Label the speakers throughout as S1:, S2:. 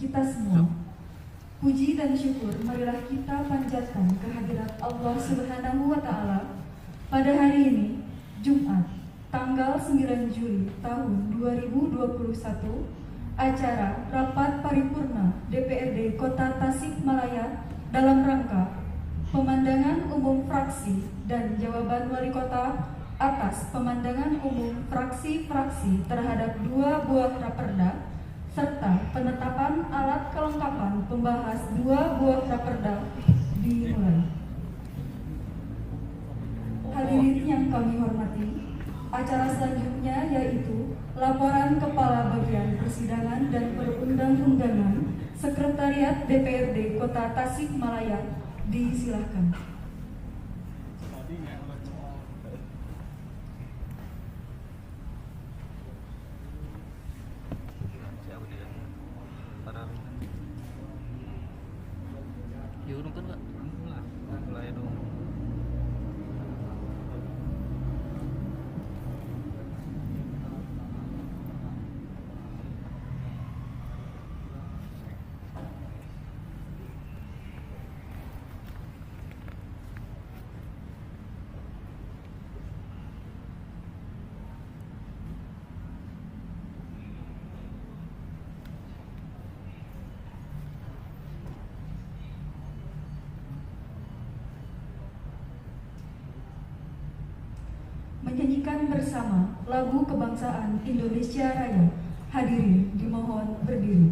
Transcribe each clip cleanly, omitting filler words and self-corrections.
S1: kita semua. Puji dan syukur marilah kita panjatkan kehadirat Allah Subhanahu wa Ta'ala pada hari ini, Jumat, tanggal 9 Juli tahun 2021, acara rapat paripurna DPRD Kota Tasikmalaya dalam rangka pemandangan umum fraksi dan jawaban wali kota atas pemandangan umum fraksi-fraksi terhadap 2 buah raperda serta penetapan alat kelengkapan pembahas 2 buah raperda dimulai. Hadirin yang kami hormati, acara selanjutnya yaitu laporan Kepala Bagian Persidangan dan Perundang-undangan Sekretariat DPRD Kota Tasikmalaya. Disilahkan.
S2: Diurungkan Pak? Mulai dong.
S1: Menyanyikan bersama lagu kebangsaan Indonesia Raya. Hadirin dimohon berdiri.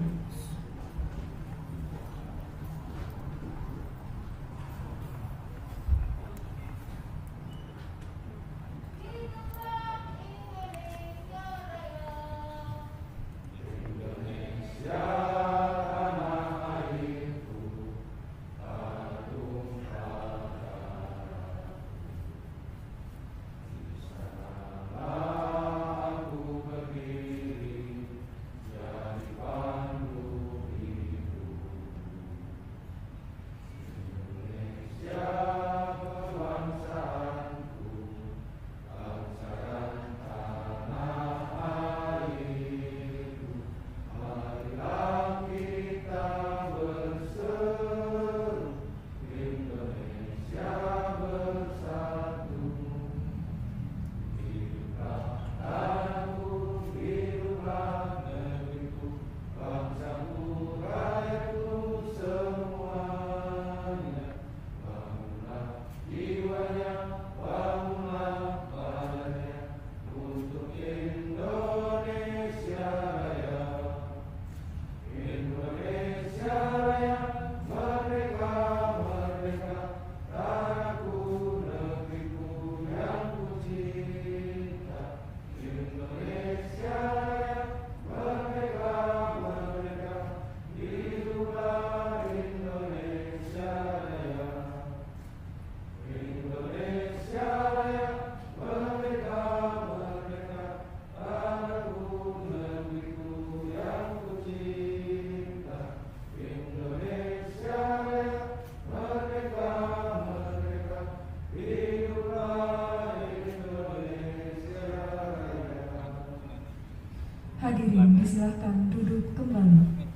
S1: Hadirin disilahkan duduk kembali.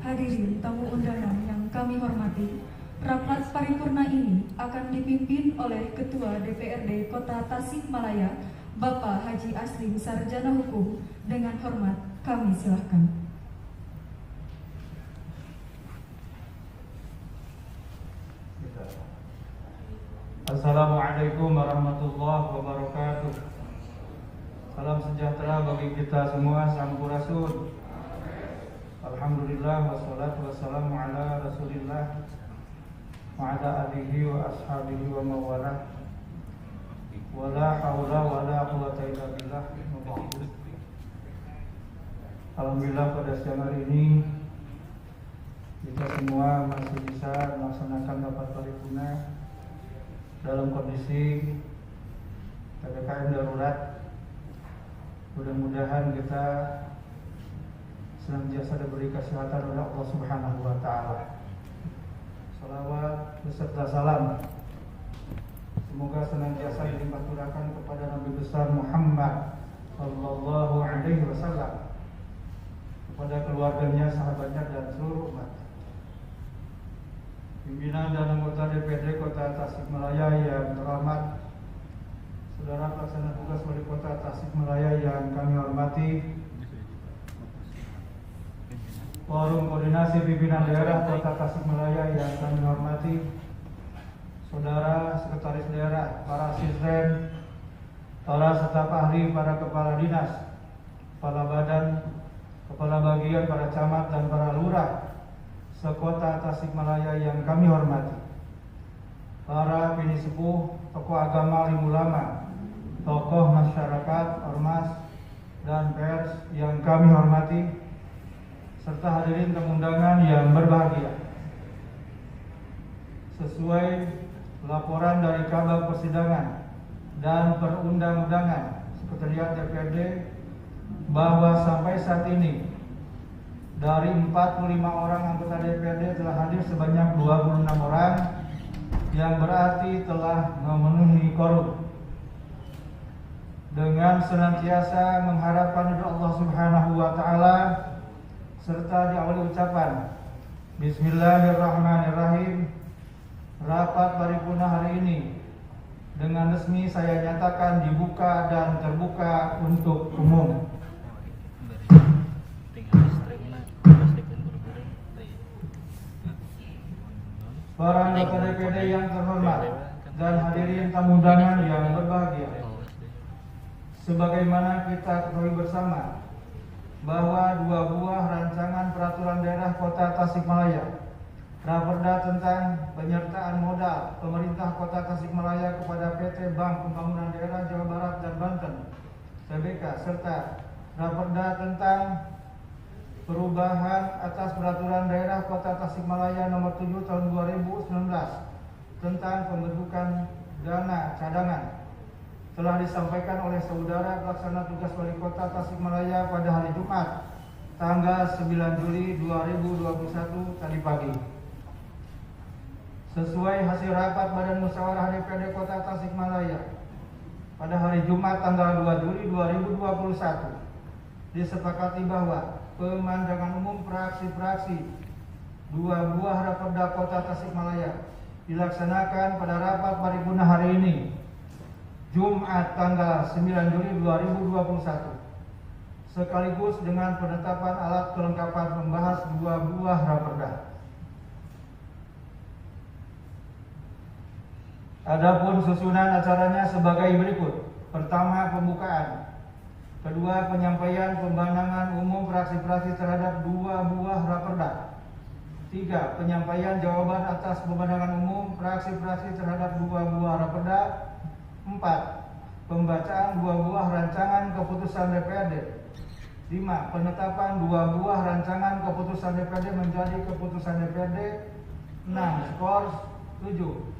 S1: Hadirin tamu undangan yang kami hormati, rapat paripurna ini akan dipimpin oleh Ketua DPRD Kota Tasikmalaya, Bapak Haji Aslim Sarjana Hukum. Dengan hormat kami silahkan.
S3: Assalamualaikum warahmatullahi wabarakatuh. Salam sejahtera bagi kita semua, sampurasun. Alhamdulillah wassalatu wassalamu ala Rasulillah wa ala alihi wa ashabihi wa mawalah. Wa la haula wa la quwwata illa billah. Alhamdulillah pada siang hari ini kita semua masih bisa melaksanakan rapat paripurna dalam kondisi PPKM darurat. Mudah-mudahan kita senantiasa diberi kesehatan oleh Allah Subhanahu wa Ta'ala. Salawat beserta salam Semoga senantiasa dilimpah curahkan kepada Nabi besar Muhammad sallallahu alaihi wasallam, kepada keluarganya, sahabatnya, dan seluruh umat. Pimpinan dan anggota DPD Kota Tasikmalaya yang terhormat, saudara pelaksana tugas Wali Kota Tasikmalaya yang kami hormati, Forum Koordinasi Pimpinan Daerah Kota Tasikmalaya yang kami hormati, saudara sekretaris daerah, para asisten, para staf ahli, para kepala dinas, kepala badan, kepala bagian, para camat dan para lurah sekota Tasikmalaya yang kami hormati, para pini sepuh, tokoh agama, alim ulama, tokoh masyarakat, ormas, dan pers yang kami hormati, serta hadirin tamu undangan yang berbahagia. Sesuai laporan dari Kabag Persidangan dan Perundang-undangan Sekretariat DPRD, bahwa sampai saat ini dari 45 orang anggota DPRD telah hadir sebanyak 26 orang, yang berarti telah memenuhi quorum. Dengan senantiasa mengharapkan ridho Allah Subhanahu wa taala serta diawali ucapan Bismillahirrahmanirrahim, rapat paripurna hari ini dengan resmi saya nyatakan dibuka dan terbuka untuk umum. Para anggota DPD yang terhormat dan hadirin tamu undangan yang berbahagia, sebagaimana kita ketahui bersama bahwa 2 buah rancangan peraturan daerah Kota Tasikmalaya, Raperda tentang penyertaan modal pemerintah Kota Tasikmalaya kepada PT Bank Pembangunan Daerah Jawa Barat dan Banten (TBK), serta Raperda tentang perubahan atas peraturan daerah Kota Tasikmalaya nomor 7 tahun 2019 tentang pembentukan dana cadangan telah disampaikan oleh saudara pelaksana tugas Wali Kota Tasikmalaya pada hari Jumat tanggal 9 Juli 2021 tadi pagi. Sesuai hasil rapat Badan Musyawarah DPRD Kota Tasikmalaya pada hari Jumat tanggal 2 Juli 2021, disepakati bahwa pemandangan umum praksi-praksi 2 buah Raperda Kota Tasikmalaya dilaksanakan pada rapat paripurna hari ini, Jumat tanggal 9 Juli 2021, sekaligus dengan penetapan alat kelengkapan membahas 2 buah Raperda. Adapun susunan acaranya sebagai berikut. Pertama, pembukaan. Kedua, penyampaian pemandangan umum praksi-praksi terhadap 2 buah Raperda. 3, penyampaian jawaban atas pemandangan umum praksi-praksi terhadap 2 buah Raperda. 4, pembacaan 2 buah rancangan keputusan DPRD. 5, penetapan 2 buah rancangan keputusan DPRD menjadi keputusan DPRD. 6, skor. 7,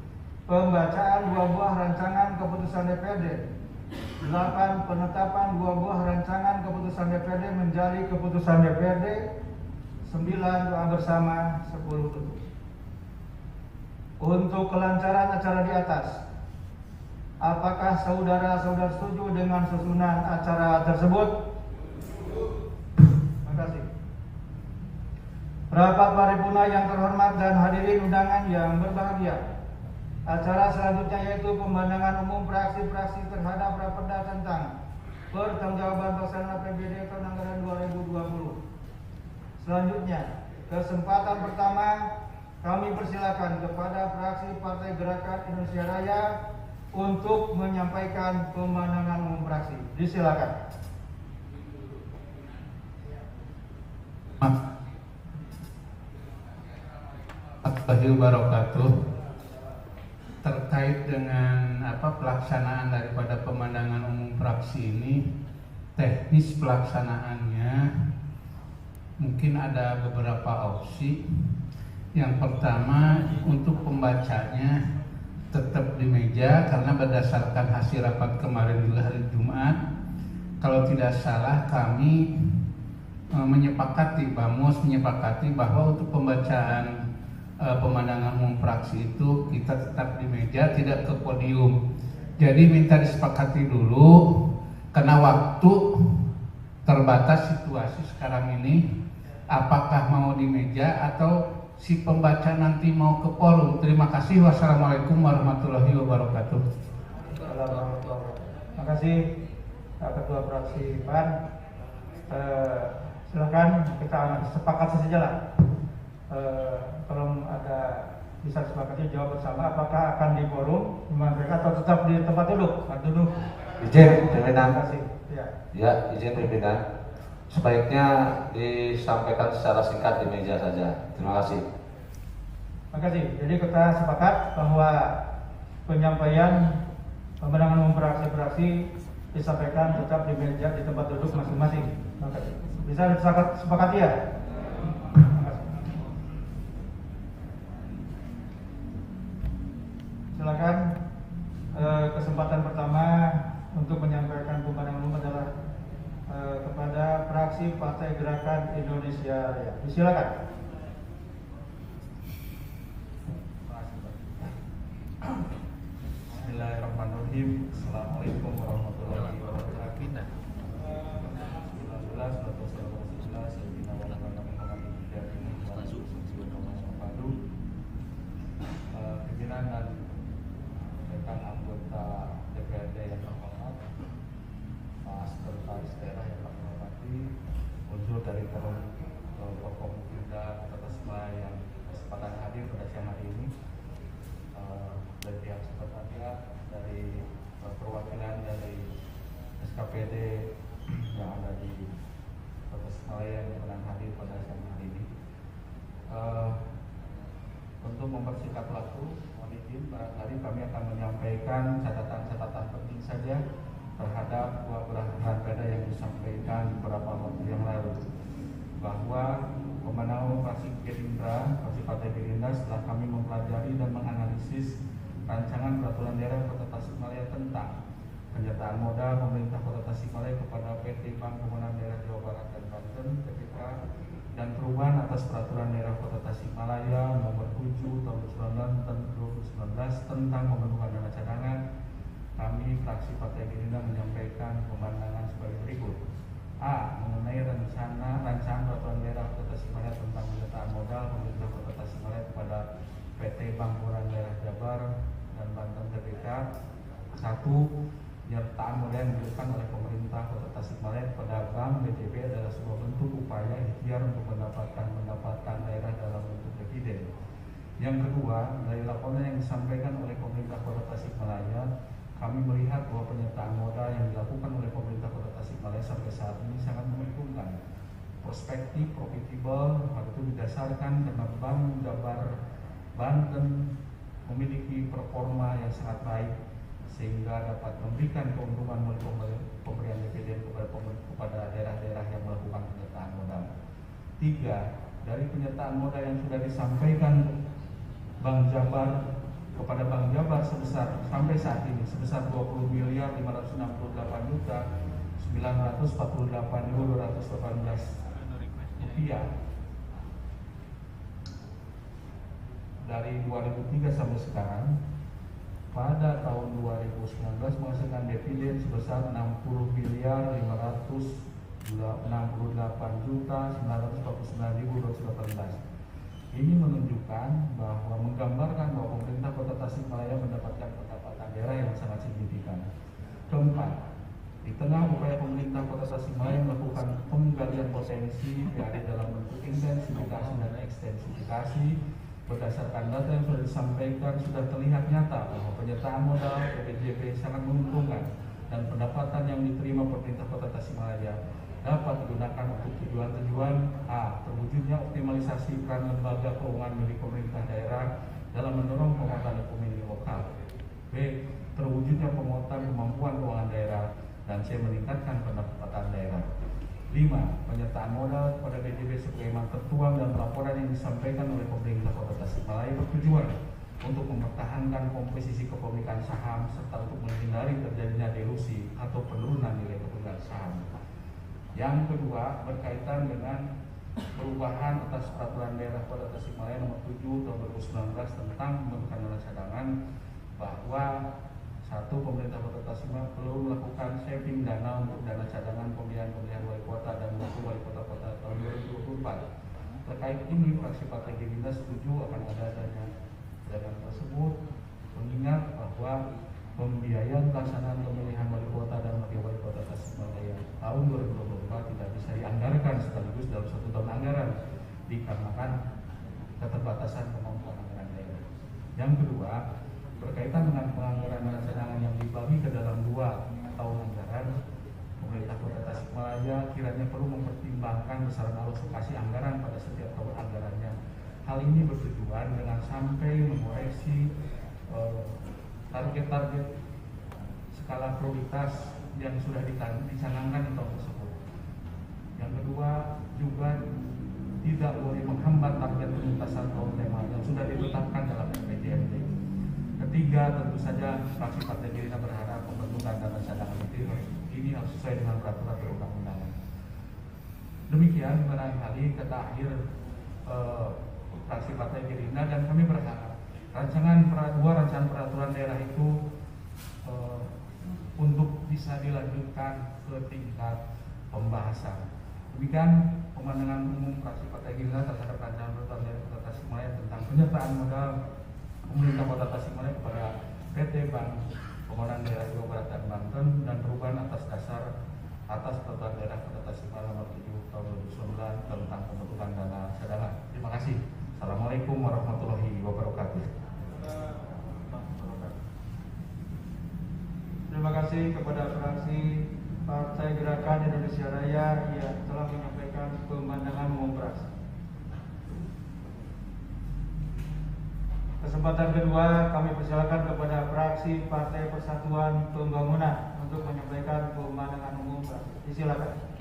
S3: pembacaan 2 buah rancangan keputusan DPRD. 8, penetapan 2 buah rancangan keputusan DPRD menjadi keputusan DPRD. 9, doa bersama. 10, tutup. Untuk kelancaran acara di atas, apakah saudara-saudara setuju dengan susunan acara tersebut? Terima kasih. Rapat paripurna yang terhormat dan hadirin undangan yang berbahagia, acara selanjutnya yaitu pemandangan umum praksi-praksi terhadap Raperda tentang pertanggungjawaban pelaksanaan APBD tahun anggaran 2020. Selanjutnya, kesempatan pertama kami persilakan kepada fraksi Partai Gerakan Indonesia Raya untuk menyampaikan pemandangan umum fraksi. Disilakan.
S4: Assalamualaikum warahmatullahi wabarakatuh. Terkait dengan pelaksanaan daripada pemandangan umum fraksi ini, teknis pelaksanaannya mungkin ada beberapa opsi. Yang pertama, untuk pembacanya tetap di meja karena berdasarkan hasil rapat kemarin juga hari Jumat, kalau tidak salah kami menyepakati bahwa untuk pembacaan pemandangan umum praksi itu kita tetap di meja, tidak ke podium. Jadi minta disepakati dulu karena waktu terbatas situasi sekarang ini, apakah mau di meja atau si pembaca nanti mau ke forum. Terima kasih. Wassalamualaikum warahmatullahi wabarakatuh.
S3: Terima kasih Ketua Fraksi PAN. Silakan kita sepakat saja lah. Kalau ada bisa disepakati jawab bersama, apakah akan di forum atau tetap di tempat duduk?
S5: Izin pimpinan.
S3: Terima kasih.
S5: Ya, izin pimpinan. Sebaiknya disampaikan secara singkat di meja saja. Terima kasih.
S3: Terima kasih. Jadi kita sepakat bahwa penyampaian pemenangan umum fraksi-fraksi disampaikan tetap di meja di tempat duduk masing-masing. Terima kasih. Bisa disepakati ya? Terima kasih. Silakan. Kesempatan pertama untuk menyampaikan pemenangan umum adalah kepada fraksi Partai Gerakan Indonesia Raya. Silakan.
S6: Bismillahirrahmanirrahim. Assalamualaikum warahmatullahi wabarakatuh. Pimpinan dan rekan anggota DPRD yang terhormat, Pak Sekretaris Daerah yang kami hormati, unsur dari Forkompimda Kota Tasikmalaya yang kesempatan hadir pada siang hari ini, dari pihak sekretariat, dari perwakilan dari SKPD yang ada di Kota Tasikmalaya yang pernah hadir pada siang hari ini. Untuk mempersingkat waktu, mohon izin barangkali kami akan menyampaikan catatan-catatan penting saja terhadap dua beberapa peda yang disampaikan beberapa waktu yang lalu, bahwa pemenang fraksi Gerindra, fraksi Partai Gerindra, setelah kami mempelajari dan menganalisis rancangan peraturan daerah Kota Tasikmalaya tentang penyertaan modal pemerintah Kota Tasikmalaya kepada PT Bank Pembangunan Daerah Jawa Barat dan Banten (PPK) dan perubahan atas peraturan daerah Kota Tasikmalaya nomor 7 tahun 2019 tentang pembentukan dana cadangan, kami fraksi Partai Gerindra menyampaikan pemandangan sebagai berikut. A. Mengenai rancangan peraturan daerah Kota Tasikmalaya tentang penyertaan modal pemerintah Kota Tasikmalaya kepada PT Bank Pembangunan Daerah Jabar dan Banten (PPK). 1. Penyertaan modal yang diberikan oleh pemerintah Kota Tasikmalaya kepada Bank BJB adalah sebuah bentuk upaya ikhtiar untuk mendapatkan pendapatan daerah dalam bentuk dividen. Yang kedua, dari laporan yang disampaikan oleh pemerintah Kota Tasikmalaya, kami melihat bahwa penyertaan modal yang dilakukan oleh pemerintah Kota Tasikmalaya sampai saat ini sangat menguntungkan, prospektif, profitable. Hal itu didasarkan karena Bank Jabar Banten memiliki performa yang sangat baik, sehingga dapat memberikan keuntungan melalui pemberian dividen kepada daerah-daerah yang melakukan penyertaan modal. 3. Dari penyertaan modal yang sudah disampaikan Bank Jabar kepada Bank Jabar sebesar sampai saat ini sebesar 20.568.948.218 rupiah dari 2003 sampai sekarang. Pada tahun 2019 menghasilkan dividen sebesar 60.568.949.218. Ini menunjukkan bahwa menggambarkan bahwa pemerintah Kota Tasikmalaya mendapatkan pendapatan daerah yang sangat signifikan. Keempat, di tengah upaya pemerintah Kota Tasikmalaya melakukan penggalian potensi dari dalam bentuk intensifikasi dan ekstensifikasi, berdasarkan data yang sudah disampaikan sudah terlihat nyata bahwa penyertaan modal PBJB sangat menguntungkan dan pendapatan yang diterima pemerintah Kota Tasikmalaya dapat digunakan untuk tujuan-tujuan: A. Terwujudnya optimalisasi peran lembaga keuangan milik pemerintah daerah dalam mendorong penguatan ekonomi lokal. B. Terwujudnya penguatan kemampuan keuangan daerah. Dan C. Meningkatkan pendapatan daerah. 5. Penyertaan modal pada BJB sebagaimana tertuang dalam laporan yang disampaikan oleh pemerintah Kota Tasikmalaya bertujuan untuk mempertahankan komposisi kepemilikan saham serta untuk menghindari terjadinya delusi atau penurunan nilai kepemilikan saham. Yang kedua, berkaitan dengan perubahan atas peraturan daerah Kota Tasikmalaya nomor 7 tahun 2019 tentang pembentukan dana cadangan, bahwa satu, pemerintah Kota Tasikmalaya perlu melakukan saving dana untuk dana cadangan pemilihan wali kota dan wakil wali kota tahun 2024. Terkait ini, fraksi Partai Gerindra setuju akan ada dana tersebut, mengingat bahwa pembiayaan pelaksanaan pemilihan wali kota dan wakil wali kota Tasikmalaya tahun 2024 tidak bisa dianggarkan sekaligus dalam 1 tahun anggaran dikarenakan keterbatasan kemampuan anggaran daerah. Yang kedua, berkaitan dengan penganggaran dana cadangan yang dibagi ke dalam 2 tahun anggaran, pemerintah Kota Tasikmalaya kiranya perlu mempertimbangkan besaran alokasi anggaran pada setiap tahun anggarannya. Hal ini bertujuan dengan sampai mengoreksi target-target skala prioritas yang sudah dicanangkan di tahun tersebut. Yang kedua, juga tidak boleh menghambat target penuntasan tahun tema yang sudah ditetapkan dalam RPJMD. Ketiga, tentu saja fraksi Partai Gerindra berharap pembentukan dana cadangan ini harus sesuai dengan peraturan perundang-undangan. Demikian barangkali kata akhir fraksi Partai Gerindra, dan kami berharap rancangan peraturan daerah itu untuk bisa dilanjutkan ke tingkat pembahasan. Demikian pemandangan umum fraksi Partai Gerindra terhadap rancangan peraturan daerah Kota Tasikmalaya tentang penyertaan modal pemerintah Kota Tasikmalaya kepada PT Bank Pembangunan Daerah Jawa Barat dan Banten, dan perubahan atas dasar peraturan daerah Kota Tasikmalaya nomor 7 tahun 2009 tentang pembentukan dana cadangan. Terima kasih. Assalamualaikum warahmatullahi wabarakatuh.
S3: Terima kasih kepada fraksi Partai Gerakan Indonesia Raya yang telah menyampaikan pemandangan umum fraksi. Kesempatan kedua kami persilakan kepada fraksi Partai Persatuan Pembangunan untuk menyampaikan pemandangan umum fraksi. Silakan.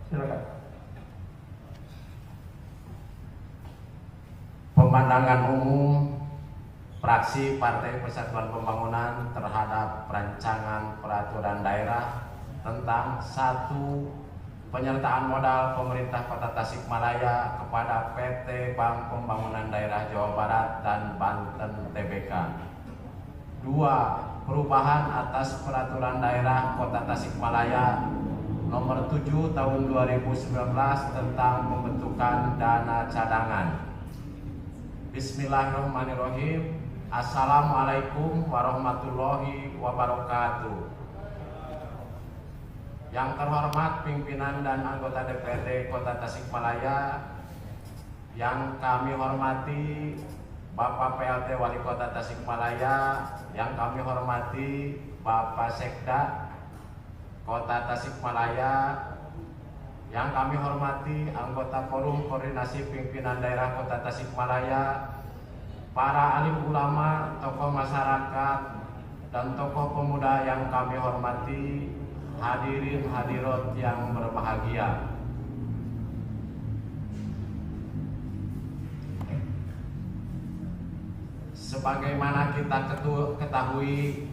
S3: Silakan.
S7: Pemandangan umum fraksi Partai Persatuan Pembangunan terhadap rancangan peraturan daerah tentang 1. Penyertaan modal pemerintah Kota Tasikmalaya kepada PT Bank Pembangunan Daerah Jawa Barat dan Banten Tbk. 2. Perubahan atas peraturan daerah Kota Tasikmalaya nomor 7 tahun 2019 tentang pembentukan dana cadangan. Bismillahirrahmanirrahim. Assalamualaikum warahmatullahi wabarakatuh. Yang terhormat pimpinan dan anggota DPRD Kota Tasikmalaya, yang kami hormati Bapak PLT Wali Kota Tasikmalaya, yang kami hormati Bapak Sekda Kota Tasikmalaya, yang kami hormati anggota Forum Koordinasi Pimpinan Daerah Kota Tasikmalaya, para alim ulama, tokoh masyarakat, dan tokoh pemuda yang kami hormati, hadirin hadirat yang berbahagia. Sebagaimana kita ketahui,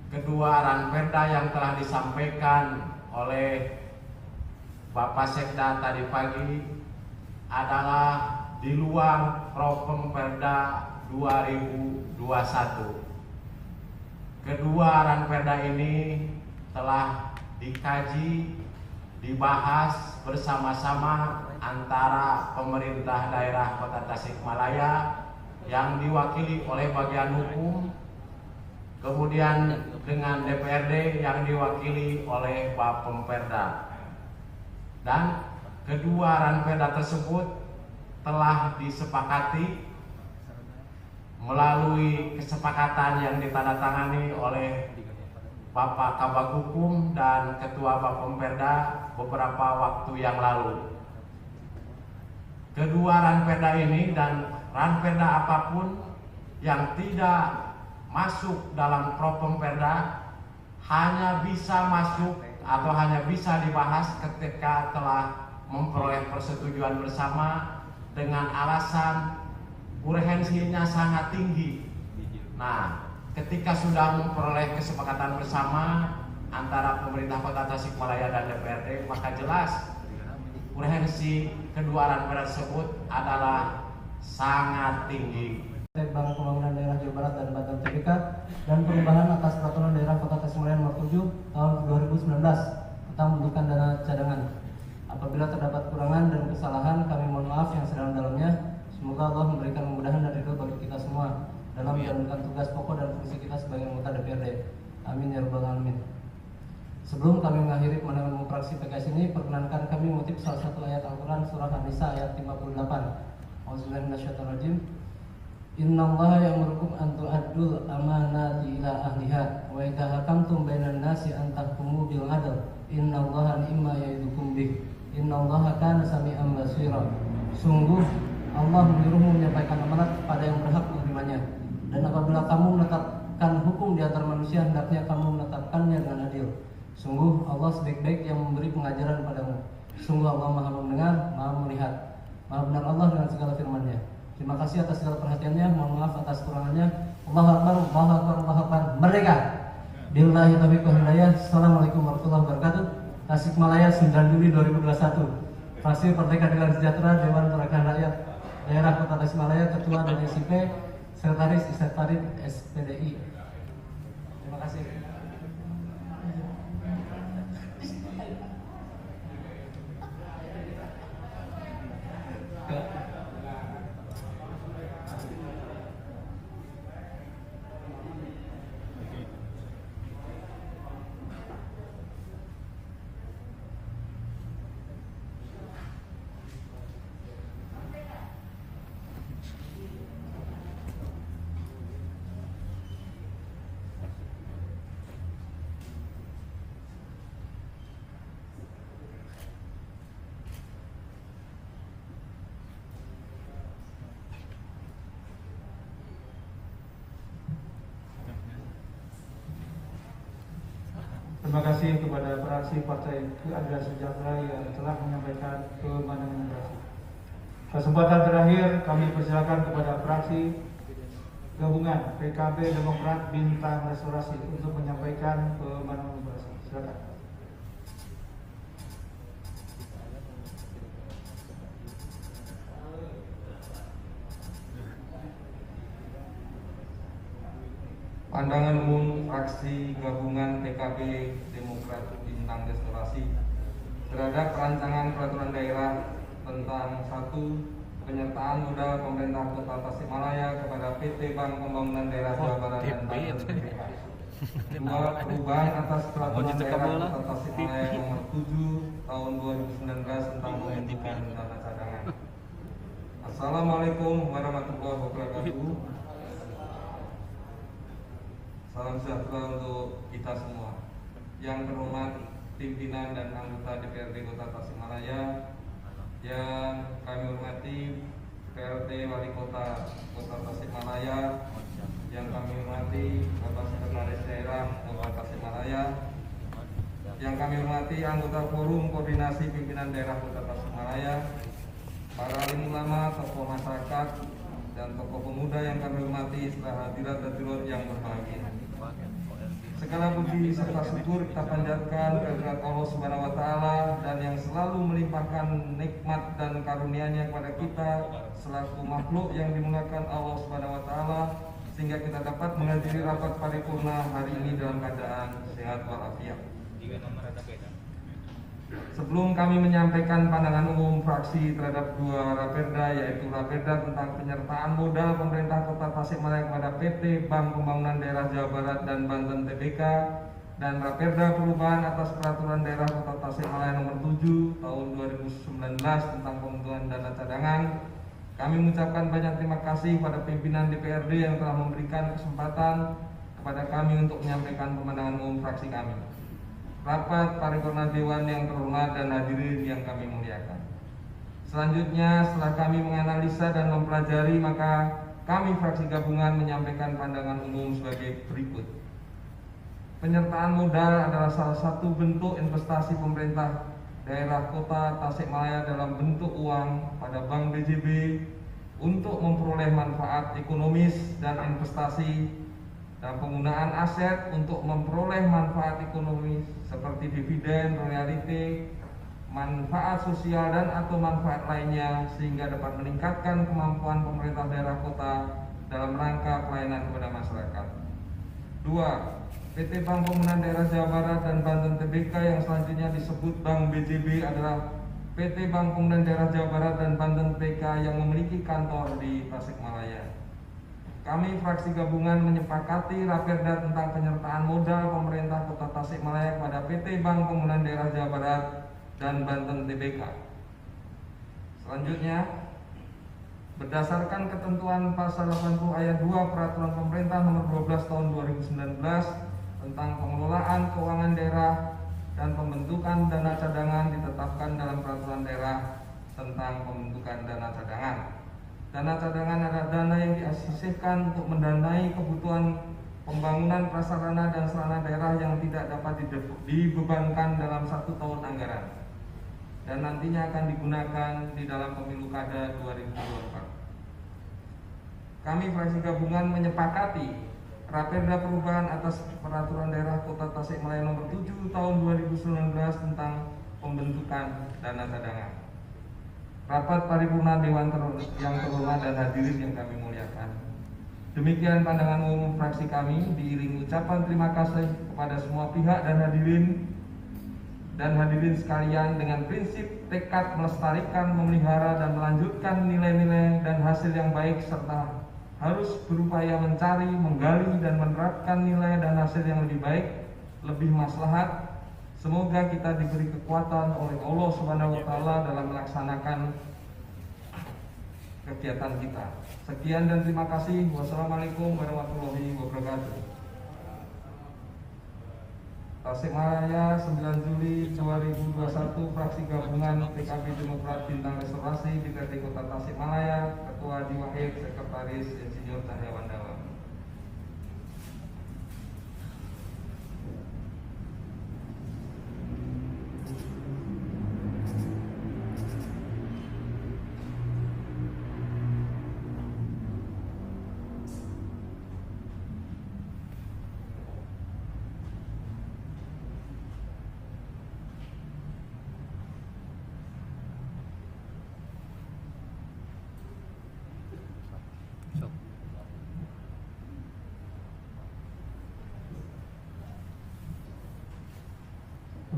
S7: kedua ranperda yang telah disampaikan oleh Bapak Sekda tadi pagi adalah di luar Propemperda 2021. Kedua ranperda ini telah dikaji, dibahas bersama-sama antara pemerintah daerah Kota Tasikmalaya yang diwakili oleh bagian hukum, kemudian dengan DPRD yang diwakili oleh Bapemperda. Dan kedua ranperda tersebut telah disepakati melalui kesepakatan yang ditandatangani oleh Bapak Kabag Hukum dan Ketua Bapemperda beberapa waktu yang lalu. Kedua ranperda ini dan ranperda apapun yang tidak masuk dalam Propemperda hanya bisa masuk atau hanya bisa dibahas ketika telah memperoleh persetujuan bersama dengan alasan urgensinya sangat tinggi. Nah, ketika sudah memperoleh kesepakatan bersama antara pemerintah Kota Tasikmalaya dan DPRD, maka jelas urgensi kedua ranperda tersebut adalah sangat tinggi.
S8: Bank Pembangunan Daerah Jawa Barat dan Banten TBK dan perubahan atas peraturan daerah Kota Tasikmalaya nomor 7 tahun 2019 tentang pembentukan dana cadangan. Apabila terdapat kekurangan dan kesalahan, kami mohon maaf yang sedalam-dalamnya. Semoga Allah memberikan kemudahan dan ridho bagi kita semua dalam menjalankan tugas pokok dan fungsi kita sebagai anggota DPRD. Amin ya rabbal alamin. Sebelum kami mengakhiri pandangan umum fraksi PKS ini, perkenankan kami mengutip salah satu ayat Al-Quran surah An-Nisa ayat 58. Auzubillahi minasyaitonir rajim. Innallaha ya'murukum an tu'addul amanati ila ahliha wa idza hakamtum bainan nasi an tahkumu bil 'adl. Innallaha ni'ma ya'idukum bih. Innallaha kana sami'an basira. Sungguh Allah menyuruhmu menyampaikan amanat kepada yang berhak menerimanya. Dan apabila kamu menetapkan hukum di antara manusia, hendaknya kamu menetapkannya dengan adil. Sungguh Allah sebaik-baik yang memberi pengajaran padamu. Sungguh Allah Maha mendengar, Maha melihat. Maha benar Allah dengan segala firman-Nya. Terima kasih atas segala perhatiannya. Mohon maaf atas kekurangannya. Allahu Akbar, Allahu Akbar, Allahu Akbar. Merdeka. Billahi taufiq wal hidayah. Assalamualaikum warahmatullahi wabarakatuh. Tasikmalaya 9 Juli 2021. Fraksi Partai Keadilan Sejahtera Dewan Perwakilan Rakyat Daerah Kota Tasikmalaya, Ketua dan SIP, Sekretaris Isyad Farid SPDI. Terima kasih.
S3: Terima kasih kepada fraksi Partai Keadilan Sejahtera yang telah menyampaikan pandangan fraksi. Kesempatan terakhir kami persilakan kepada fraksi gabungan PKB Demokrat Bintang Restorasi untuk menyampaikan pandangan fraksi. Silakan.
S9: Pandangan umum fraksi gabungan PKB Demokrat Bintang Restorasi terhadap rancangan peraturan daerah tentang 1. Penyertaan modal pemerintah Kota Tasikmalaya kepada PT Bank Pembangunan Daerah Jawa Barat dan Banten TBK. 2. Perubahan atas peraturan daerah Kota Tasikmalaya nomor 7 tahun 2019 tentang pembentukan dana cadangan. Assalamualaikum warahmatullahi wabarakatuh. Salam sejahtera untuk kita semua. Yang terhormat pimpinan dan anggota DPRD Kota Tasikmalaya, yang kami hormati PLT Wali Kota Tasikmalaya, yang kami hormati Bapak Sekretaris Daerah Kota Tasikmalaya, yang kami hormati anggota Forum Koordinasi Pimpinan Daerah Kota Tasikmalaya, para alim ulama, tokoh masyarakat, dan tokoh pemuda yang kami hormati serta hadirat hadirat yang berbahagia. Segala puji serta syukur kita panjatkan kehadirat Allah Subhanahu wa taala dan yang selalu melimpahkan nikmat dan karunia-Nya kepada kita selaku makhluk yang dimuliakan Allah Subhanahu wa taala sehingga kita dapat menghadiri rapat paripurna hari ini dalam keadaan sehat walafiat. Sebelum kami menyampaikan pandangan umum fraksi terhadap 2 raperda, yaitu raperda tentang penyertaan modal pemerintah Kota Tasikmalaya kepada PT Bank Pembangunan Daerah Jawa Barat dan Banten TBK, dan raperda perubahan atas peraturan daerah Kota Tasikmalaya nomor 7 tahun 2019 tentang pembentukan dana cadangan, kami mengucapkan banyak terima kasih pada pimpinan DPRD yang telah memberikan kesempatan kepada kami untuk menyampaikan pandangan umum fraksi kami. Rapat paripurna Dewan yang terhormat dan hadirin yang kami muliakan. Selanjutnya, setelah kami menganalisa dan mempelajari, maka kami fraksi gabungan menyampaikan pandangan umum sebagai berikut. Penyertaan modal adalah salah satu bentuk investasi pemerintah daerah kota Tasikmalaya dalam bentuk uang pada Bank BJB untuk memperoleh manfaat ekonomis dan investasi, dan penggunaan aset untuk memperoleh manfaat ekonomis seperti dividen, royalti, manfaat sosial dan atau manfaat lainnya, sehingga dapat meningkatkan kemampuan pemerintah daerah kota dalam rangka pelayanan kepada masyarakat. 2. PT Bank Pemulihan Daerah Jawa Barat dan Banten Tbk yang selanjutnya disebut Bank BJB adalah PT Bank Pemulihan Daerah Jawa Barat dan Banten Tbk yang memiliki kantor di Tasikmalaya. Kami fraksi gabungan menyepakati Raperda tentang penyertaan modal pemerintah Kota Tasikmalaya kepada PT Bank Pemulihan Daerah Jawa Barat dan Banten Tbk. Selanjutnya, berdasarkan ketentuan pasal 80 ayat 2 Peraturan Pemerintah Nomor 12 Tahun 2019 tentang pengelolaan keuangan daerah dan pembentukan dana cadangan ditetapkan dalam Peraturan Daerah tentang pembentukan dana cadangan. Dana cadangan adalah dana yang disisihkan untuk mendanai kebutuhan pembangunan prasarana dan sarana daerah yang tidak dapat dibebankan dalam 1 tahun anggaran dan nantinya akan digunakan di dalam pemilu kada 2024. Kami fraksi gabungan menyepakati Raperda perubahan atas Peraturan Daerah Kota Tasikmalaya Nomor 7 Tahun 2019 tentang pembentukan dana cadangan. Rapat paripurna Dewan yang terhormat dan hadirin yang kami muliakan. Demikian pandangan umum fraksi kami, diiringi ucapan terima kasih kepada semua pihak dan hadirin sekalian dengan prinsip tekad melestarikan, memelihara dan melanjutkan nilai-nilai dan hasil yang baik serta harus berupaya mencari, menggali dan menerapkan nilai dan hasil yang lebih baik, lebih maslahat. Semoga kita diberi kekuatan oleh Allah Subhanahu wa taala dalam melaksanakan kegiatan kita. Sekian dan terima kasih. Wassalamualaikum warahmatullahi wabarakatuh. Tasikmalaya 9 Juli 2021, fraksi gabungan PKB Demokrat Bintang Restorasi DPRD Kota Tasikmalaya, Ketua Diwahid, Sekretaris Insinyur Cahya Wandawa.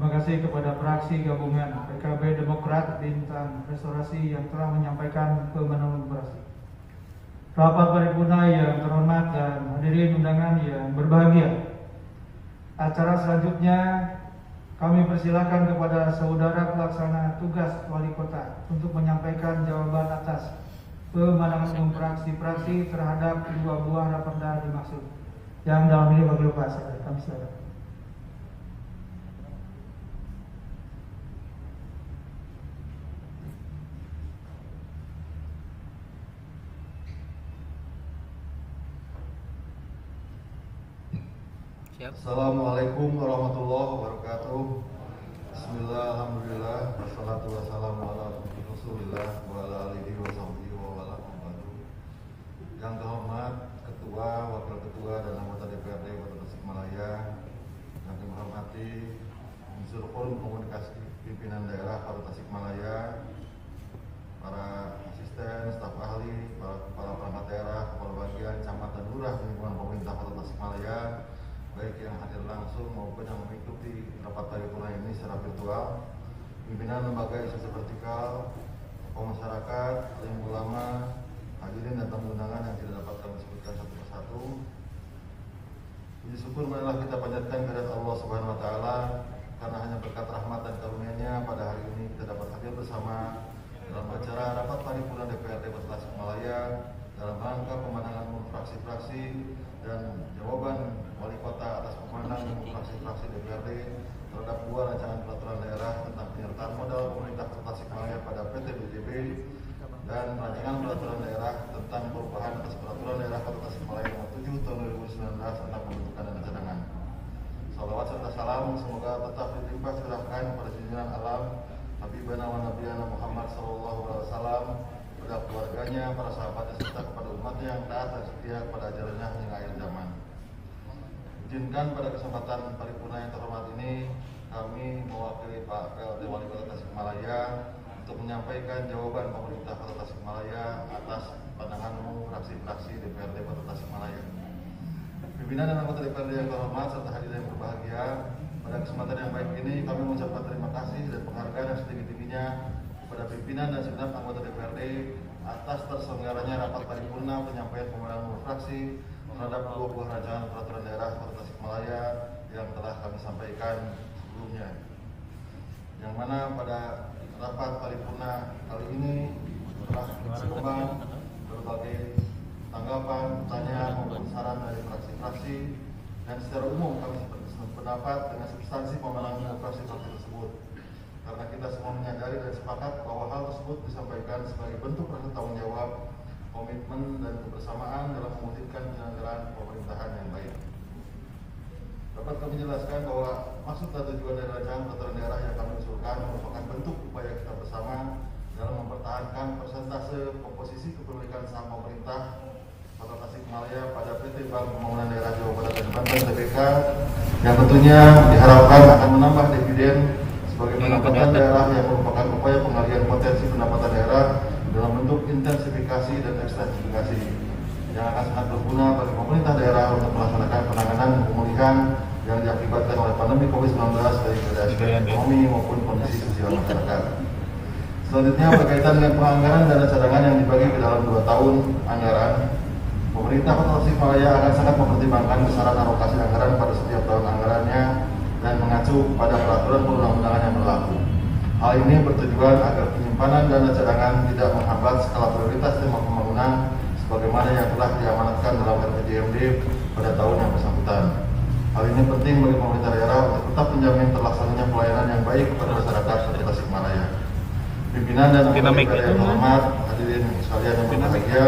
S3: Terima kasih kepada fraksi gabungan PKB Demokrat Bintang Restorasi yang telah menyampaikan pemanahan fraksi. Rapat paripurna yang terhormat dan hadirin undangan yang berbahagia. Acara selanjutnya kami persilakan kepada saudara pelaksana tugas wali kota untuk menyampaikan jawaban atas pemandangan umum fraksi-fraksi terhadap kedua buah raperda dimaksud. Yang dalam ini bagi Pak Sekretari, kami silakan.
S10: Assalamualaikum warahmatullahi wabarakatuh. Bismillah, alhamdulillah, wassalatu wassalamu ala Rasulillah wa ala alihi wa sahbihi wa ala wabarakatuh. Yang terhormat Ketua, Wakil Ketua dan anggota DPRD Kota Tasikmalaya, yang kami hormati unsur forum komunikasi pimpinan daerah Kota Tasikmalaya, para asisten, staf ahli, para kepala perangkat daerah, kepala bagian, camat dan lurah lingkungan pemerintah Kota Tasikmalaya, baik yang hadir langsung maupun yang mengikuti rapat paripurna ini secara virtual, pimpinan lembaga instansi vertikal, tokoh masyarakat, alim ulama, hadirin dan tamu undangan yang tidak dapat kami sebutkan satu persatu. Puji syukur marilah kita panjatkan kehadirat Allah Subhanahu wa taala, karena hanya berkat rahmat dan karunia-Nya pada hari ini kita dapat hadir bersama dalam acara rapat paripurna DPRD Kota Tasikmalaya dalam rangka pemandangan umum fraksi-fraksi dan jawaban wali kota atas pemandangan umum fraksi-fraksi DPRD terhadap dua rancangan peraturan daerah tentang penyertaan modal pemerintah Kota Tasikmalaya pada PT BJB dan rancangan peraturan daerah tentang perubahan atas peraturan daerah Kota Tasikmalaya nomor 7 tahun 2019 tentang pembentukan dana cadangan. Salawat serta salam semoga tetap dilimpah curahkan pada junjungan alam Habibana wa Nabiyana Muhammad SAW, pada keluarganya, para sahabatnya, serta kepada umatnya yang taat dan setia kepada ajarannya hingga akhir zaman. Izinkan pada kesempatan paripurna yang terhormat ini kami mewakili Pak PLT Wali Kota Tasikmalaya untuk menyampaikan jawaban pemerintah Kota Tasikmalaya atas pandangan umum fraksi-fraksi DPRD Kota Tasikmalaya. Pimpinan dan anggota DPRD yang terhormat serta hadirin yang berbahagia, pada kesempatan yang baik ini kami mengucapkan terima kasih dan penghargaan yang setinggi-tingginya kepada pimpinan dan segenap anggota DPRD atas terselenggaranya rapat paripurna penyampaian pemenangan umum fraksi terhadap 2 buah rancangan peraturan daerah Kota Tasikmalaya yang telah kami sampaikan sebelumnya. Yang mana pada rapat paripurna kali ini telah berkembang berbagai tanggapan, pertanyaan maupun saran dari fraksi-fraksi, dan secara umum kami berpendapat dengan substansi pemenangan fraksi-fraksi tersebut. Karena kita semua menyadari dan sepakat bahwa hal tersebut disampaikan sebagai bentuk rasa tanggung jawab, komitmen dan kebersamaan dalam mewujudkan penyelenggaraan pemerintahan yang baik. Dapat kami jelaskan bahwa maksud dan tujuan dari rancangan peraturan daerah yang kami usulkan merupakan bentuk upaya kita bersama dalam mempertahankan persentase komposisi kepemilikan saham pemerintah Kota Tasikmalaya pada PT Bank Pembangunan Daerah Jawa Barat dan Banten (TBK) yang tentunya diharapkan akan menambah dividen sebagai pendapatan daerah yang merupakan upaya pengalihan potensi pendapatan daerah dalam bentuk intensifikasi dan ekstensifikasi yang akan sangat berguna bagi pemerintah daerah untuk melaksanakan penanganan dan pemulihan yang diakibatkan oleh pandemi COVID-19 dari aspek ekonomi maupun kondisi sosial masyarakat. Selanjutnya berkaitan dengan penganggaran dana cadangan yang dibagi ke dalam 2 tahun anggaran, pemerintah Kota Tasikmalaya akan sangat mempertimbangkan besaran alokasi anggaran pada setiap tahun anggarannya dan mengacu pada peraturan perundang-undangan yang berlaku. Hal ini bertujuan agar penyimpanan dana cadangan tidak menghambat skala prioritas tema pembangunan sebagaimana yang telah diamanatkan dalam RPJMD pada tahun yang bersangkutan. Hal ini penting bagi pemerintah daerah untuk tetap menjamin terlaksananya pelayanan yang baik kepada masyarakat Kota Tasikmalaya. Pimpinan dan anggota DPRD yang terhormat, hadirin sekalian yang berbahagia,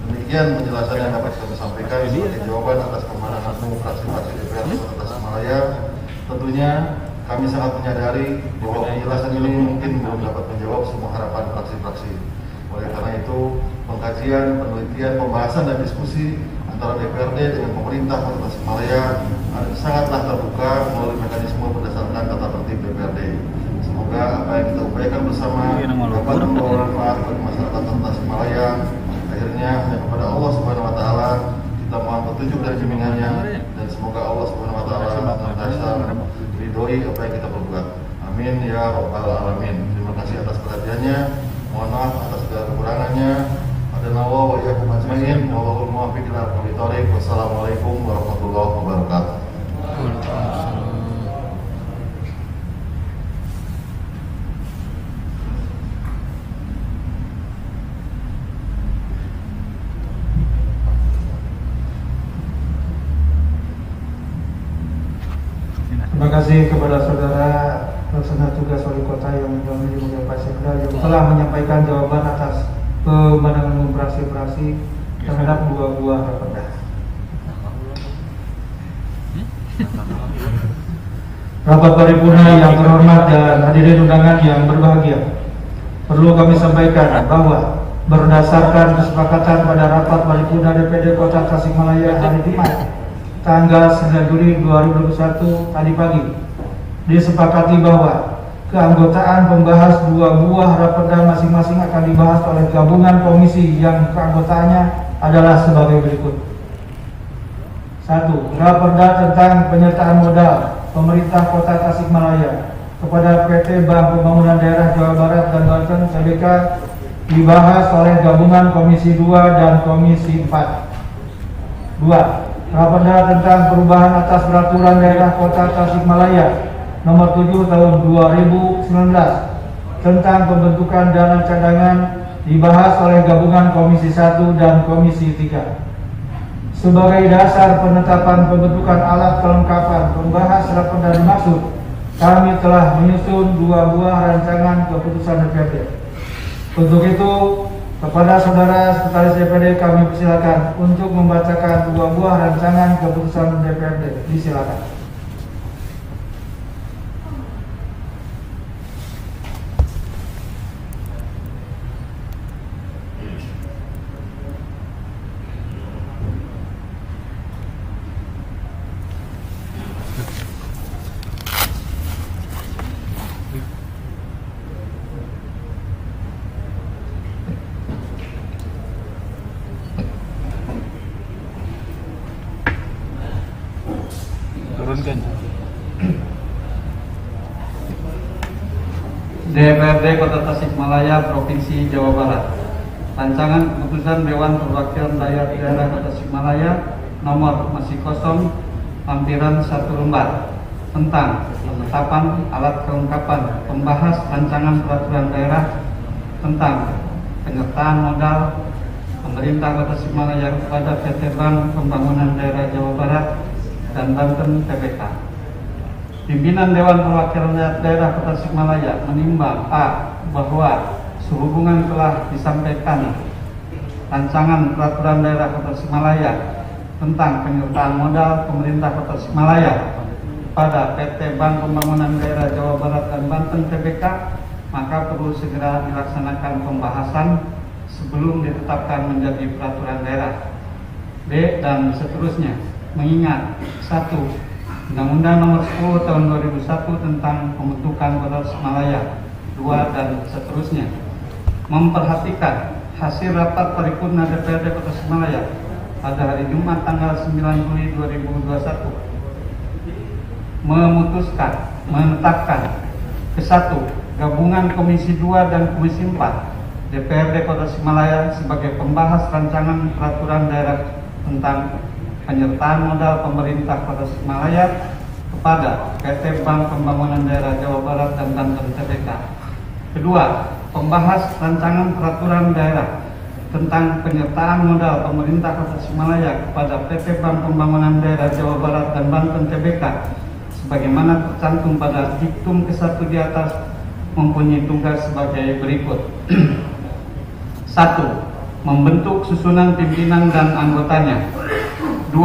S10: demikian penjelasan yang dapat kami sampaikan sebagai jawaban atas pemenangan umum fraksi-fraksi DPRD Kota Tasikmalaya. Tentunya kami sangat menyadari bahwa penjelasan ini mungkin belum dapat menjawab semua harapan fraksi-fraksi. Oleh karena itu, pengkajian, penelitian, pembahasan dan diskusi antara DPRD dengan pemerintah Kota Tasikmalaya sangatlah terbuka melalui mekanisme berdasarkan tata tertib DPRD. Semoga apa yang kita upayakan bersama dapat membawa manfaat bagi masyarakat Kota Tasikmalaya. Akhirnya hanya kepada Allah Subhanahu Wa Taala kita mohon petunjuk dan bimbingannya, dan semoga Allah Subhanahu Wa Taala senantiasa ridhoi apa yang kita perbuat. Amin ya Rabbal Alamin. Terima kasih atas perhatiannya. Mohon maaf atas segala kekurangannya. Adanawa wa iyyakum ajmain. Wallahul muwaffiq ila aqwamit thoriq. Wassalamualaikum warahmatullahi wabarakatuh.
S3: Terima kasih kepada saudara pelaksana tugas wali kota yang dimuliakan Pak Sekda yang telah menyampaikan jawaban atas pemenangan umum fraksi-fraksi terhadap 2 buah raperda. Rapat paripurna yang terhormat dan hadirin undangan yang berbahagia, perlu kami sampaikan bahwa berdasarkan kesepakatan pada rapat paripurna DPD Kota Tasikmalaya hari Jumat tanggal 9 Juli 2021 tadi pagi, disepakati bahwa keanggotaan pembahas 2 buah raperda masing-masing akan dibahas oleh gabungan komisi yang keanggotaannya adalah sebagai berikut. 1. Raperda tentang penyertaan modal pemerintah Kota Tasikmalaya kepada PT Bank Pembangunan Daerah Jawa Barat dan Banten (TBK) dibahas oleh gabungan Komisi 2 dan Komisi 4. 2. Raperda tentang perubahan atas peraturan daerah Kota Tasikmalaya nomor 7 tahun 2019 tentang pembentukan dana cadangan dibahas oleh gabungan Komisi 1 dan Komisi 3. Sebagai dasar penetapan pembentukan alat kelengkapan pembahas raperda dimaksud, kami telah menyusun 2 buah rancangan keputusan DPRD. Untuk itu, Kepada Saudara Sekretaris DPRD kami persilakan untuk membacakan 2 buah rancangan keputusan DPRD. Disilakan.
S2: Turunkan.
S9: DPRD Kota Tasikmalaya Provinsi Jawa Barat. Rancangan keputusan Dewan Perwakilan Rakyat Daerah Kota Tasikmalaya nomor masih kosong lampiran 1 lembar tentang penetapan alat kelengkapan pembahas rancangan peraturan daerah tentang penyertaan modal pemerintah Kota Tasikmalaya kepada PT Bank Pembangunan Daerah Jawa Barat dan Banten TBK. Pimpinan Dewan Perwakilan Rakyat Daerah Kota Tasikmalaya menimbang A. bahwa sehubungan telah disampaikan rancangan peraturan daerah Kota Tasikmalaya tentang penyertaan modal pemerintah Kota Tasikmalaya pada PT Bank Pembangunan Daerah Jawa Barat dan Banten TBK, maka perlu segera dilaksanakan pembahasan sebelum ditetapkan menjadi peraturan daerah. B. dan seterusnya. Mengingat 1. Undang-Undang Nomor 10 Tahun 2001 tentang Pembentukan Kota Tasikmalaya, 2 dan seterusnya. Memperhatikan hasil rapat paripurna DPRD Kota Tasikmalaya pada hari Jumat tanggal 9 Juli 2021 memutuskan menetapkan ke-1 gabungan Komisi 2 dan Komisi 4 DPRD Kota Tasikmalaya sebagai pembahas rancangan peraturan daerah tentang penyertaan modal pemerintah Kota Tasikmalaya kepada PT Bank Pembangunan Daerah Jawa Barat dan Banten TBK. Kedua, pembahas rancangan peraturan daerah tentang penyertaan modal pemerintah Kota Tasikmalaya kepada PT Bank Pembangunan Daerah Jawa Barat dan Banten TBK sebagaimana tercantum pada diktum ke-1 di atas mempunyai tugas sebagai berikut. 1. Membentuk susunan pimpinan dan anggotanya. 2.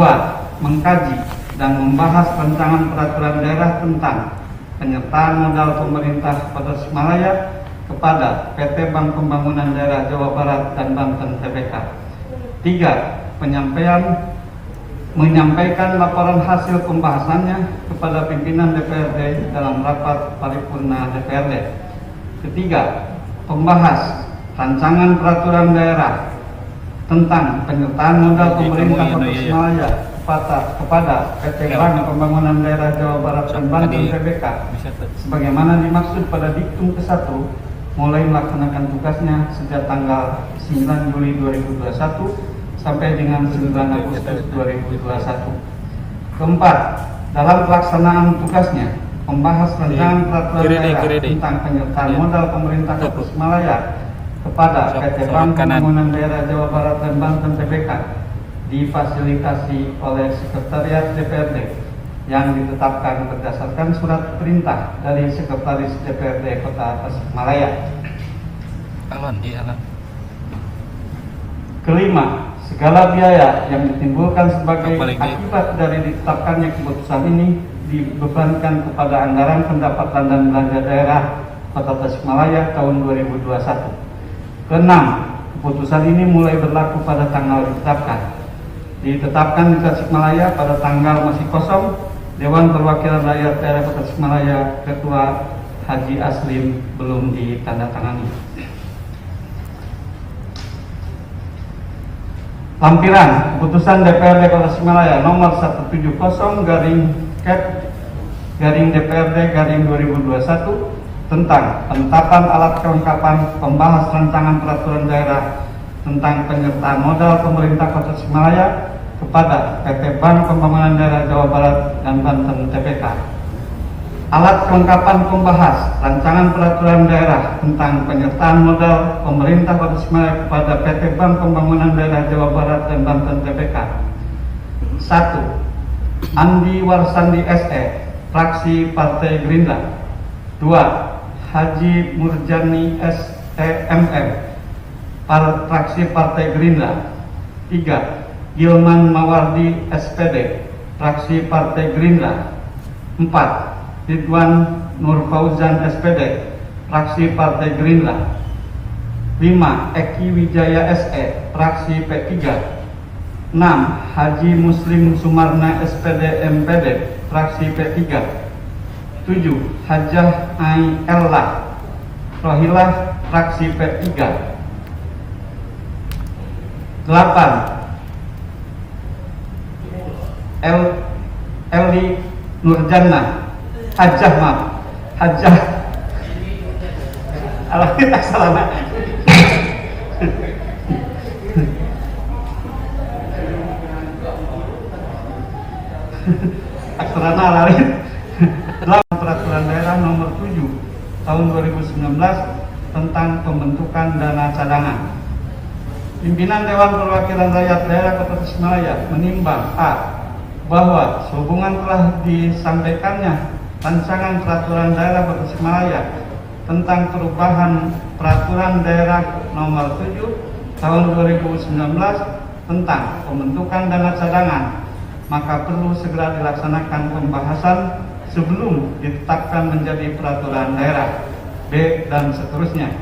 S9: Mengkaji dan membahas rancangan peraturan daerah tentang penyertaan modal pemerintah Kota Tasikmalaya kepada PT Bank Pembangunan Daerah Jawa Barat dan Banten TBK. 3. Menyampaikan laporan hasil pembahasannya kepada pimpinan DPRD dalam rapat paripurna DPRD. Ketiga, membahas rancangan peraturan daerah tentang penyertaan modal pemerintah Kota Tasikmalaya kepada PT Bank Pembangunan Daerah Jawa Barat dan Banten TBK sebagaimana dimaksud pada diktum ke-1 mulai melaksanakan tugasnya sejak tanggal 9 Juli 2021 sampai dengan 9 Agustus 2021. Keempat, dalam pelaksanaan tugasnya membahas rancangan peraturan daerah tentang penyertaan modal pemerintah Kota Tasikmalaya kepada PT Bank Pembangunan Daerah Jawa Barat dan Banten TBK difasilitasi oleh Sekretariat DPRD yang ditetapkan berdasarkan surat perintah dari Sekretaris DPRD Kota Tasikmalaya. Kelima, segala biaya yang ditimbulkan sebagai akibat dari ditetapkannya keputusan ini dibebankan kepada anggaran pendapatan dan belanja daerah Kota Tasikmalaya tahun 2021. Keenam, keputusan ini mulai berlaku pada tanggal ditetapkan di Tasikmalaya pada tanggal masih kosong Dewan Perwakilan Rakyat Daerah Kota Tasikmalaya Ketua Haji Aslim belum ditandatangani. Lampiran keputusan DPRD Kota Tasikmalaya nomor 170/DPRD/2021 tentang penetapan alat kelengkapan pembahas rancangan peraturan daerah tentang penyertaan modal pemerintah Kota Tasikmalaya kepada PT Bank Pembangunan Daerah Jawa Barat dan Banten TBK. Alat kelengkapan pembahas rancangan peraturan daerah tentang penyertaan modal pemerintah Kota Tasikmalaya kepada PT Bank Pembangunan Daerah Jawa Barat dan Banten TBK. 1. Andi Warsandi SE, fraksi Partai Gerindra. 2. Haji Murjani STMM,
S3: fraksi Partai Gerindra. 3. Gilman Mawardi SPD, fraksi Partai Gerindra. 4. Ridwan Nur Fauzan SPD, fraksi Partai Gerindra. 5. Eki Wijaya SE, fraksi P3. 6. Haji Muslim Sumarna SPD MPD, fraksi P3. 7. Hajah Ai Ellah Rohilah, fraksi P3. 8. Eli Nurjana Hajah Alhamdulillah salama. Aksarana lain. Dalam peraturan daerah nomor 7 tahun 2019 tentang pembentukan dana cadangan. Pimpinan Dewan Perwakilan Rakyat Daerah Kota Tasikmalaya menimbang a. bahwa sehubungan telah disampaikannya rancangan peraturan daerah Kota Tasikmalaya tentang perubahan peraturan daerah nomor 7 tahun 2019 tentang pembentukan dana cadangan, maka perlu segera dilaksanakan pembahasan sebelum ditetapkan menjadi peraturan daerah. B. Dan seterusnya.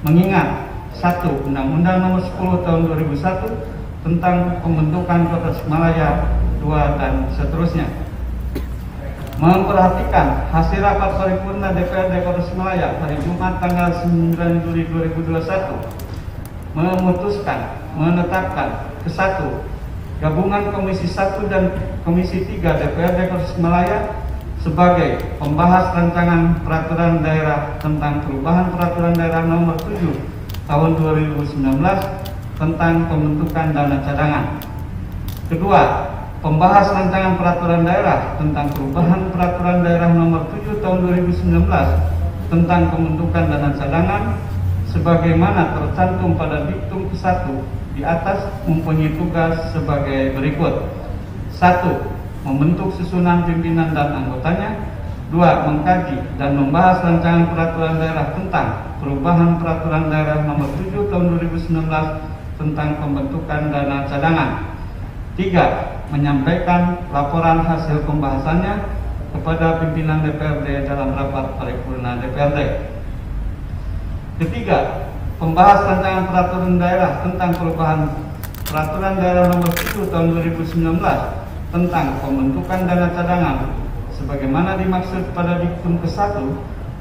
S3: Mengingat 1. Undang-Undang nomor 10 tahun 2001 tentang pembentukan Kota Tasikmalaya. 2. Dan seterusnya. Memperhatikan hasil rapat paripurna DPRD Kota Tasikmalaya hari Jumat tanggal 9 Juli 2021 memutuskan menetapkan ke-1 gabungan Komisi 1 dan Komisi 3 DPRD Kota Tasikmalaya sebagai pembahas rancangan peraturan daerah tentang perubahan peraturan daerah nomor 7 tahun 2019 tentang pembentukan dana cadangan. Kedua, pembahas rancangan peraturan daerah tentang perubahan peraturan daerah nomor 7 tahun 2019 tentang pembentukan dana cadangan sebagaimana tercantum pada diktum ke-1 di atas mempunyai tugas sebagai berikut. 1. Membentuk susunan pimpinan dan anggotanya. 2. Mengkaji dan membahas rancangan peraturan daerah tentang perubahan peraturan daerah nomor 7 tahun 2019 tentang pembentukan dana cadangan. 3. Menyampaikan laporan hasil pembahasannya kepada pimpinan DPRD dalam rapat paripurna DPRD. Ketiga, pembahas rancangan peraturan daerah tentang perubahan peraturan daerah nomor 7 tahun 2019 tentang pembentukan dana cadangan sebagaimana dimaksud pada diktum ke-1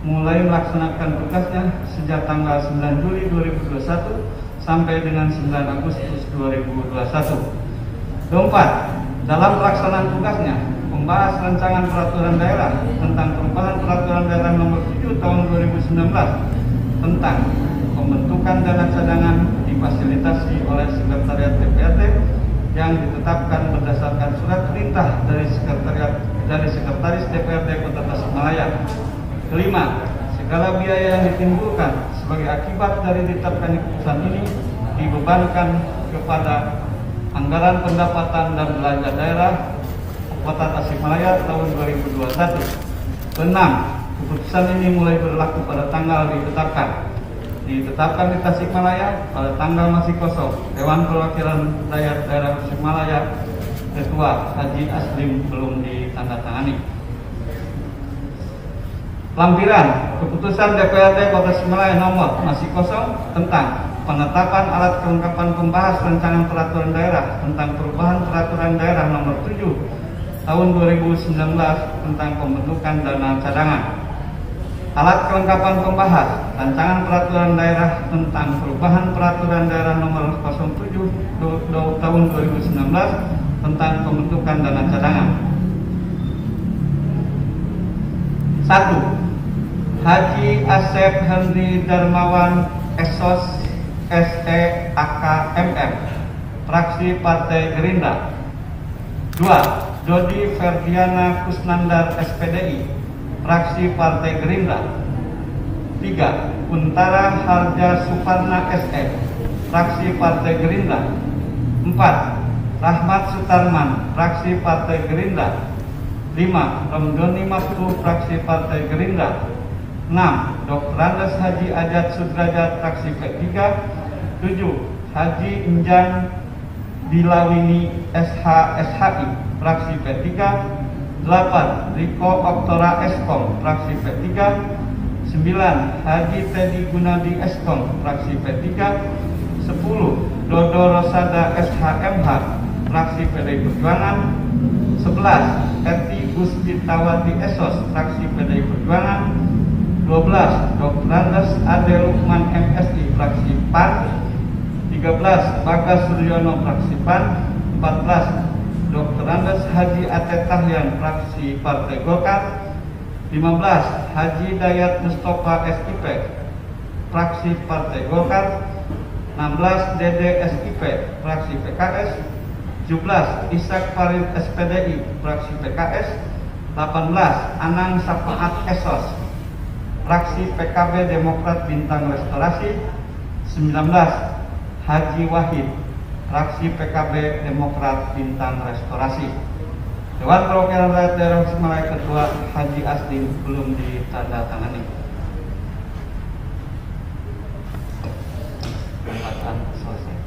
S3: mulai melaksanakan tugasnya sejak tanggal 9 Juli 2021 sampai dengan 9 Agustus 2021. 4. Dalam pelaksanaan tugasnya, membahas rancangan peraturan daerah tentang perubahan peraturan daerah nomor 7 tahun 2019 tentang pembentukan dana cadangan difasilitasi oleh Sekretariat DPRD yang ditetapkan berdasarkan surat perintah dari Sekretaris DPRD Kota Tasikmalaya. Kelima, segala biaya yang ditimbulkan sebagai akibat dari ditetapkannya keputusan ini dibebankan kepada anggaran pendapatan dan belanja daerah Kota Tasikmalaya tahun 2021. 6. Keputusan ini mulai berlaku pada tanggal ditetapkan di Tasikmalaya pada tanggal masih kosong. Dewan Perwakilan Rakyat Daerah Tasikmalaya Ketua Haji Aslim belum ditandatangani. Lampiran keputusan DPRD Kota Tasikmalaya nomor masih kosong tentang penetapan alat kelengkapan pembahas rancangan peraturan daerah tentang perubahan peraturan daerah nomor 7 tahun 2019 tentang pembentukan dana cadangan. Alat kelengkapan pembahas rancangan peraturan daerah tentang perubahan peraturan daerah nomor 07 tahun 2019 tentang pembentukan dana cadangan. 1. Haji Asep Henry Darmawan Esos SE AKMM, fraksi Partai Gerindra. 2. Dodi Ferdiana Kusnandar SPDI, fraksi Partai Gerindra. 3. Untara Harja Suparna SE, fraksi Partai Gerindra. 4. Rahmat Sutarman, fraksi Partai Gerindra. 5. Romdoni Maftu, fraksi Partai Gerindra. 6. Dr. Andes Haji Ajat Sudrajat, fraksi P3. 7. Haji Injan Dilawini SHI fraksi P3. 8. Riko Oktora Eskom fraksi P3. 9. Haji Teddy Gunadi Eskom fraksi P3. 10. Dodo Rosada SHMH fraksi PDI Perjuangan. 11. Eti Guspitawati Esos fraksi PDI Perjuangan. 12. Dr. Andes Ade Lukman MSI fraksi PAN. 13. Bagas Suryono fraksi PAN. 14. Dr. Andes Haji Ate Tahlian fraksi Partai Golkar. 15. Haji Dayat Mustafa SIP fraksi Partai Golkar. 16. Dede SIP fraksi PKS. 17. Ishak Farid SPDI fraksi PKS. 18. Anang Sapaat Esos fraksi PKB Demokrat Bintang Restorasi. 19. Haji Wahid fraksi PKB Demokrat Bintang Restorasi. Dewan Perwakilan Rakyat Daerah Tasikmalaya Ketua Haji Asdin belum ditandatangani. Penempatan selesai.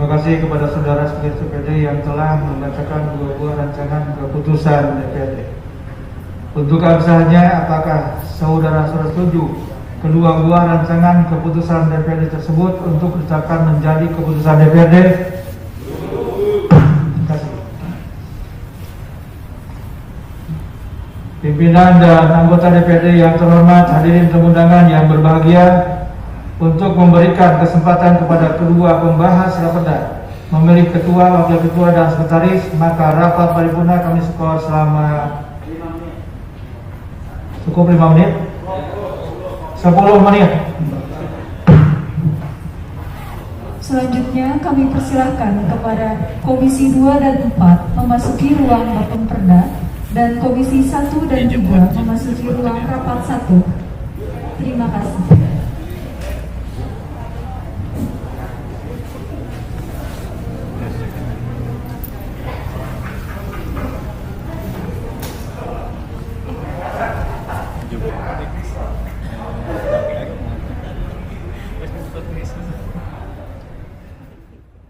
S3: Terima kasih kepada saudara sekalian DPD yang telah membacakan dua buah rancangan keputusan DPD. Untuk absahnya, apakah saudara-saudara setuju kedua buah rancangan keputusan DPD tersebut untuk ditetapkan menjadi keputusan DPD? Terima kasih. Pimpinan dan anggota DPD yang terhormat, hadirin tamu undangan yang berbahagia, untuk memberikan kesempatan kepada kedua pembahas raperda memilih ketua, wakil ketua, dan sekretaris, maka rapat paripurna kami skor selama cukup 5 menit, 10 menit.
S1: Selanjutnya kami persilahkan kepada Komisi 2 dan 4 memasuki ruang Bapemperda dan Komisi 1 dan 3 memasuki ruang rapat 1. Terima kasih.